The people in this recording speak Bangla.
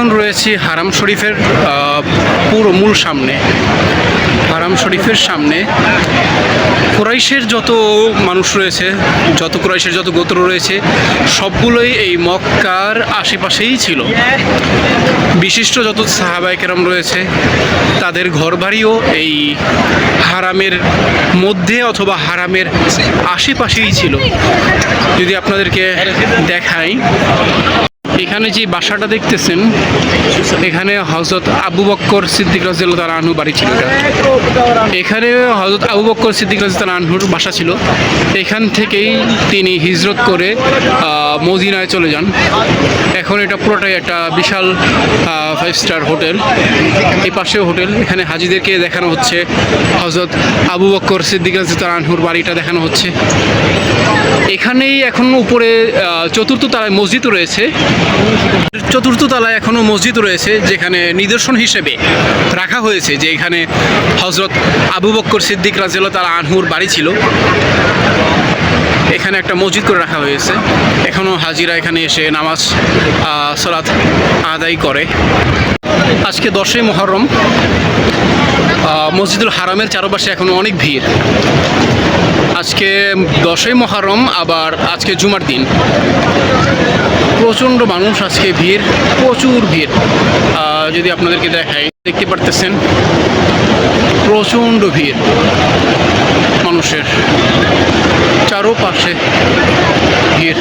এখন রয়েছি হারাম শরীফের পুরো মূল সামনে। হারাম শরীফের সামনে কুরাইশের যত মানুষ রয়েছে, কুরাইশের যত গোত্র রয়েছে, সবগুলোই এই মক্কার আশেপাশেই ছিল। বিশিষ্ট যত সাহাবায়ে কেরাম রয়েছে, তাদের ঘরবাড়িও এই হারামের মধ্যে অথবা হারামের আশেপাশেই ছিল। যদি আপনাদেরকে দেখাই, এখানে যে বাসাটা দেখতেছেন, এখানে হযরত আবু বকর সিদ্দিক রাদিয়াল্লাহু তাআলা আনহু বাড়ি ছিল। এখানে হযরত আবু বকর সিদ্দিক রাদিয়াল্লাহু তাআলা আনহুর বাসা ছিল। এখান থেকেই তিনি হিজরত করে মদিনায় চলে যান। এখন এটা পুরোটাই একটা বিশাল 5 স্টার হোটেল। এই পাশেও হোটেল। এখানে হাজিদেরকে দেখানো হচ্ছে হযরত আবু বকর সিদ্দিক রাদিয়াল্লাহু তাআলা আনহুর বাড়িটা দেখানো হচ্ছে। এখানেই এখন উপরে চতুর্থ তলায় মসজিদ রয়েছে। চতুর্থ তলায় এখনও মসজিদ রয়েছে, যেখানে নিদর্শন হিসেবে রাখা হয়েছে যে এখানে হযরত আবু বকর সিদ্দিক রাদিয়াল্লাহু তাআলা আনহুর বাড়ি ছিল। এখানে একটা মসজিদ করে রাখা হয়েছে। এখনও হাজিরা এখানে এসে নামাজ সালাত আদায় করে। আজকে 10ই মুহররম। মসজিদুল হারামের চারপাশে এখনও অনেক ভিড়। আজকে 10ই মুহররম, আবার আজকে জুমার দিন। প্রচণ্ড মানুষ, আজকে ভিড়, প্রচুর ভিড়। যদি আপনাদেরকে দেখাই, দেখতে পারতেছেন প্রচণ্ড ভিড় মানুষের, চারোপাশে ভিড়।